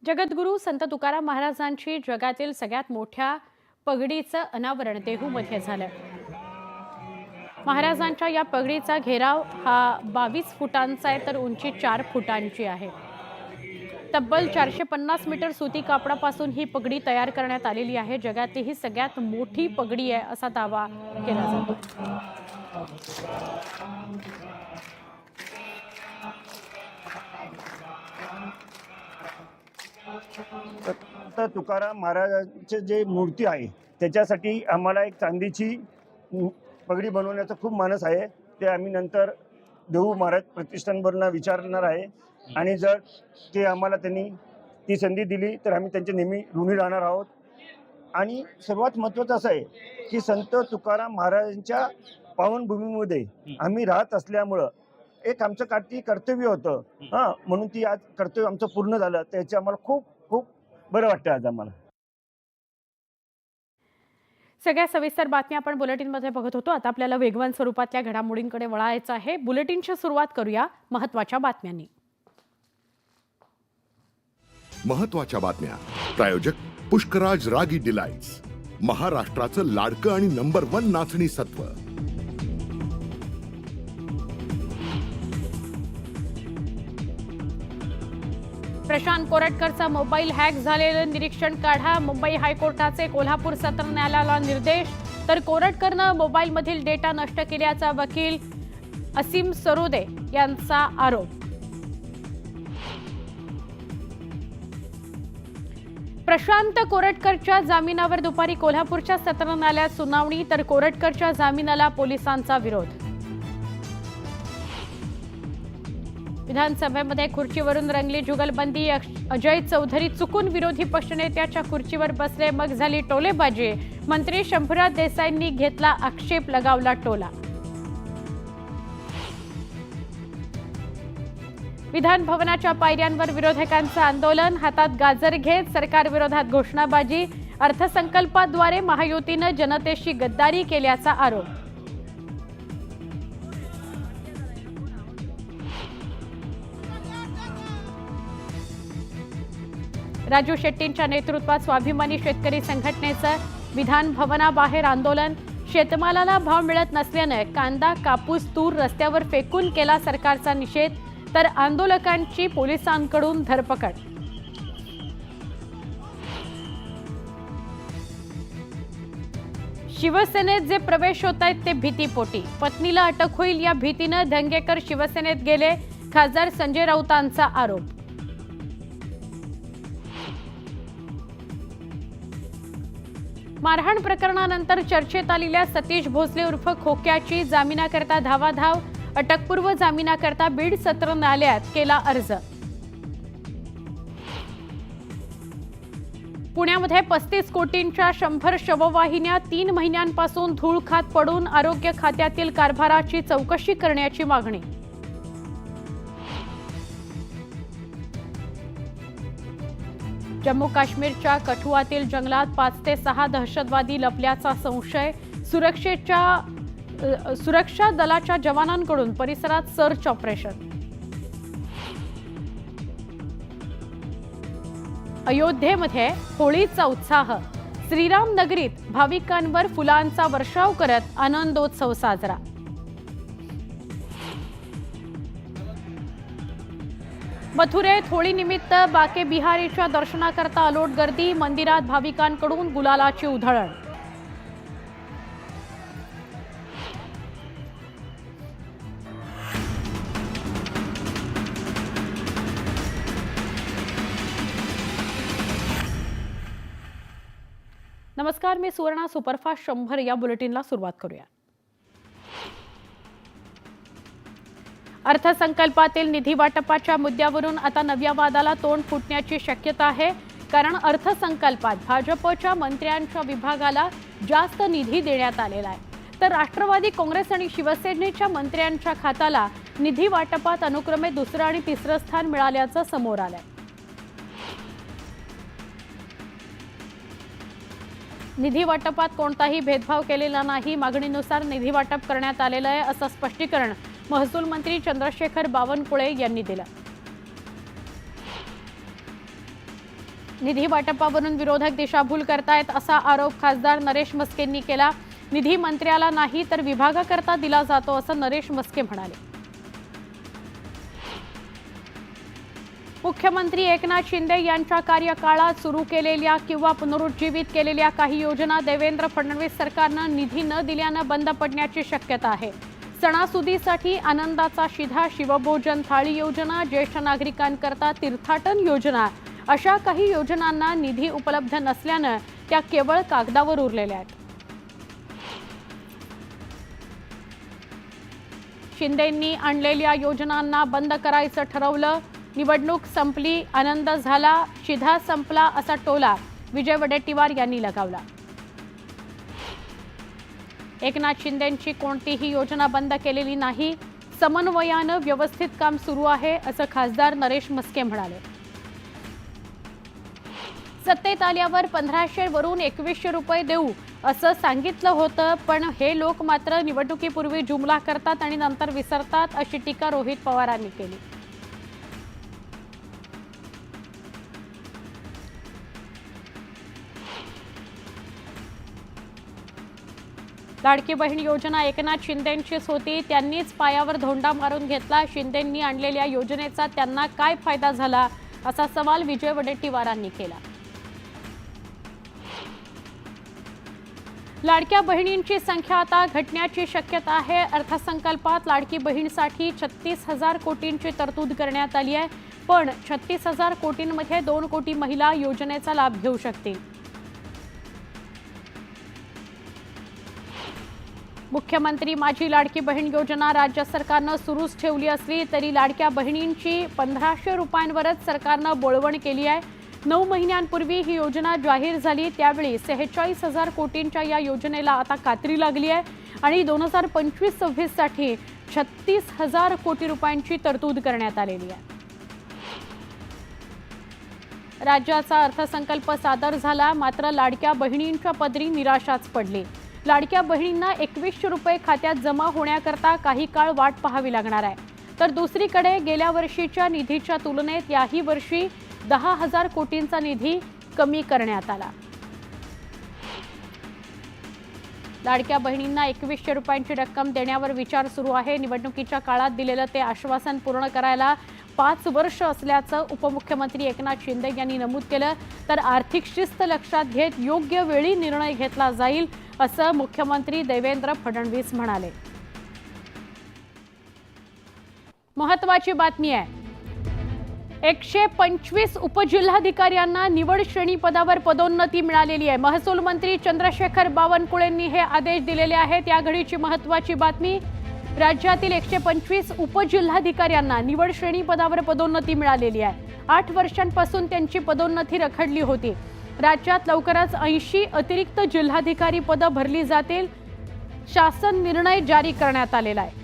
जगद्गुरू संत तुकाराम महाराजांची जगातील सगळ्यात मोठ्या पगडीचं अनावरण देहूमध्ये झालं। महाराजांच्या या पगडीचा घेराव हा 22 फुटांचा आहे, तर उंची 4 फुटांची आहे। तब्बल 450 मीटर सुती कापडापासून ही पगडी तयार करण्यात आलेली आहे। जगातली ही सगळ्यात मोठी पगडी आहे असा दावा केला जातो। संत तुकाराम महाराजांचे जे मूर्ती आहे त्याच्यासाठी आम्हाला एक चांदीची पगडी बनवण्याचा खूप मानस आहे। ते आम्ही नंतर देहू महाराज प्रतिष्ठानवरनं विचारणार आहे आणि जर ते आम्हाला त्यांनी ती संधी दिली तर आम्ही त्यांचे नेहमी ऋणी राहणार आहोत। आणि सर्वात महत्त्वाचं असं आहे की संत तुकाराम महाराजांच्या पावनभूमीमध्ये आम्ही राहत असल्यामुळं एक आमचं कर्तव्य होतं म्हणून ती आज कर्तव्य आमचं पूर्ण झालं। त्याचे आम्हाला खूप खूप बरं वाटतं आज आम्हाला। सगळ्या सविस्तर बातम्या आपण बुलेटिनमध्ये बघत होतो। आता आपल्याला वेगवान स्वरूपातल्या घडामोडींकडे वळायचं आहे। बुलेटिनची सुरुवात करूया महत्त्वाच्या बातम्यांनी। महत्त्वाच्या बातम्या प्रायोजक पुष्कराज रागी डिलाइट्स, महाराष्ट्राचं लाडकं आणि नंबर 1 नाचणी सत्व। प्रशांत कोरटकरचा मोबाईल हॅक झालेलं निरीक्षण काढा। मुंबई हायकोर्टाचे कोल्हापूर सत्र न्यायालयाला निर्देश। तर कोरटकरनं मोबाईलमधील डेटा नष्ट केल्याचा वकील असीम सरोदे यांचा आरोप। प्रशांत कोरटकरच्या जामिनावर दुपारी कोल्हापूरच्या सत्र न्यायालयात सुनावणी। तर कोरटकरच्या जामिनाला पोलिसांचा विरोध। विधानसभेमध्ये खुर्चीवरून रंगली जुगलबंदी। अजय चौधरी चुकून विरोधी पक्षनेत्याच्या खुर्चीवर बसले, मग झाली टोलेबाजी। मंत्री शंभूराज देसाईंनी घेतला आक्षेप, लगावला टोला। विधान भवनाच्या पायऱ्यांवर विरोधकांचं आंदोलन, हातात गाजर घेत सरकार विरोधात घोषणाबाजी। अर्थसंकल्पाद्वारे महायुतीनं जनतेशी गद्दारी केल्याचा आरोप। राजू शेट्टींच्या नेतृत्वात स्वाभिमानी शेतकरी संघटनेचं विधान भवनाबाहेर आंदोलन। शेतमालाला भाव मिळत नसल्याने कांदा, कापूस, तूर रस्त्यावर फेकून केला सरकारचा निषेध। तर आंदोलकांची पोलिसांकडून धरपकड। शिवसेनेत जे प्रवेश होत आहेत ते भीतीपोटी। पत्नीला अटक होईल या भीतीनं धंगेकर शिवसेनेत गेले, खासदार संजय राऊतांचा आरोप। मारहाण प्रकरणानंतर चर्चेत आलेल्या सतीश भोसले उर्फ खोक्याची जामिनाकरता धावाधाव। अटकपूर्व जामिनाकरता बीड सत्र न्यायालयात केला अर्ज। पुण्यामध्ये 35 कोटींच्या 100 शववाहिन्या 3 महिन्यांपासून धूळ खात पडून आरोग्य खात्यातील कारभाराची चौकशी करण्याची मागणी। जम्मू काश्मीरच्या कठुआतील जंगलात 5 ते 6 दहशतवादी लपल्याचा संशय। सुरक्षा दलाच्या जवानांकडून परिसरात सर्च ऑपरेशन। अयोध्येमध्ये होळीचा उत्साह। श्रीराम नगरीत भाविकांवर फुलांचा वर्षाव करत आनंदोत्सव साजरा। मथुरेत होळीनिमित्त बाके बिहारीच्या दर्शनाकरता अलोट गर्दी। मंदिरात भाविकांकडून गुलालाची उधळण। नमस्कार, मी सुवर्णा। सुपरफास्ट 100 या बुलेटिनला सुरुवात करूया। अर्थसंकल्पातील निधी वाटपाच्या मुद्द्यावरून आता नव्या वादाला तोंड फुटण्याची शक्यता आहे। कारण अर्थसंकल्पात भाजपच्या मंत्र्यांच्या विभागाला जास्त निधी देण्यात आलेला आहे, तर राष्ट्रवादी काँग्रेस आणि शिवसेनेच्या मंत्र्यांच्या खात्याला निधी वाटपात अनुक्रमे दुसरं आणि तिसरं स्थान मिळाल्याचं समोर आलंय। निधी वाटपात कोणताही भेदभाव केलेला नाही, मागणीनुसार निधी वाटप करण्यात आलेलं आहे असं स्पष्टीकरण महसूल मंत्री चंद्रशेखर बावनकुळे यांनी दिलं। निधी वाटपावरून विरोधक दिशाभूल करतायत असा आरोप खासदार नरेश मस्केंनी केला. निधी मंत्र्याला नाही तर विभागाकरता दिला जातो असं नरेश मस्के म्हणाले. मुख्यमंत्री एकनाथ शिंदे यांच्या कार्यकाळात सुरू केलेल्या किंवा पुनरुज्जीवित केलेल्या काही योजना देवेंद्र फडणवीस सरकारनं निधी न दिल्यानं बंद पडण्याची शक्यता आहे. सणासुदीसाठी आनंदाचा शिधा शिवभोजन थाळी योजना, ज्येष्ठ नागरिकांकरता तीर्थाटन योजना अशा काही योजनांना निधी उपलब्ध नसल्यानं त्या केवळ कागदावर उरलेल्या आहेत. शिंदेंनी आणलेल्या योजनांना बंद करायचं ठरवलं. निवडणूक संपली, आनंद झाला, शिधा संपला असा टोला विजय वडेट्टीवार यांनी लगावला. एकनाथ शिंदेंची कोणतीही योजना बंद केलेली नाही. समन्वयानं व्यवस्थित काम सुरू आहे असं खासदार नरेश मस्के म्हणाले. सत्तेत आल्यावर 1500 वरून 2100 रुपये देऊ असं सांगितलं होतं, पण हे लोक मात्र निवडणुकीपूर्वी जुमला करतात आणि नंतर विसरतात अशी टीका रोहित पवारांनी केली. लाडकी बहीण योजना एकनाथ शिंदेंचीच होती, त्यांनीच पायावर धोंडा मारून घेतला. शिंदेंनी आणलेल्या योजनेचा त्यांना काय फायदा झाला असा सवाल विजय वडेट्टीवारांनी केला. लाडक्या बहिणींची संख्या आता घटण्याची शक्यता आहे. अर्थसंकल्पात लाडकी बहीणसाठी 36,000 कोटींची तरतूद करण्यात आली आहे, पण 36,000 कोटींमध्ये 2 कोटी महिला योजनेचा लाभ घेऊ शकतील. मुख्यमंत्री माझी लाडकी बहीण योजना राज्य सरकारनं सुरूच ठेवली असली तरी लाडक्या बहिणींची 1500 रुपयांवरच सरकारनं बोळवण केली आहे. 9 महिन्यांपूर्वी ही योजना जाहीर झाली त्यावेळी 46,000 कोटींच्या या योजनेला आता कात्री लागली आहे आणि 2025-26 साठी 36,000 कोटी रुपयांची तरतूद करण्यात आलेली आहे. राज्याचा अर्थसंकल्प सादर झाला, मात्र लाडक्या बहिणींच्या पदरी निराशाच पडली. लाडक्या बहिणींना 2100 रुपये खात्यात जमा होण्याकरता काही काळ वाट पाहावी लागणार आहे. तर दुसरीकडे गेल्या वर्षीच्या निधीच्या तुलनेत याही वर्षी 10,000 कोटींचा निधी कमी करण्यात आला. लाडक्या बहिणींना 2100 रुपयांची रक्कम देण्यावर विचार सुरू आहे. निवडणुकीच्या काळात दिलेलं ते आश्वासन पूर्ण करायला 5 वर्ष असल्याचं उपमुख्यमंत्री एकनाथ शिंदे यांनी नमूद केलं. तर आर्थिक शिस्त लक्षात घेत योग्य वेळी निर्णय घेतला जाईल असं मुख्यमंत्री देवेंद्र फडणवीस म्हणाले. महत्त्वाची बातमी आहे. 125 उपजिल्हाधिकाऱ्यांना निवड श्रेणी पदावर पदोन्नती मिळालेली आहे. महसूल मंत्री चंद्रशेखर बावनकुळेंनी हे आदेश दिलेले आहेत. या घडीची महत्त्वाची बातमी. राज्यातील 125 उपजिल्हाधिकाऱ्यांना निवड श्रेणी पदावर पदोन्नती मिळालेली आहे. 8 वर्षांपासून त्यांची पदोन्नती रखडली होती. राज्यात लवकरच 80 अतिरिक्त जिल्हाधिकारी पदं भरली जातील. शासन निर्णय जारी करण्यात आलेला आहे.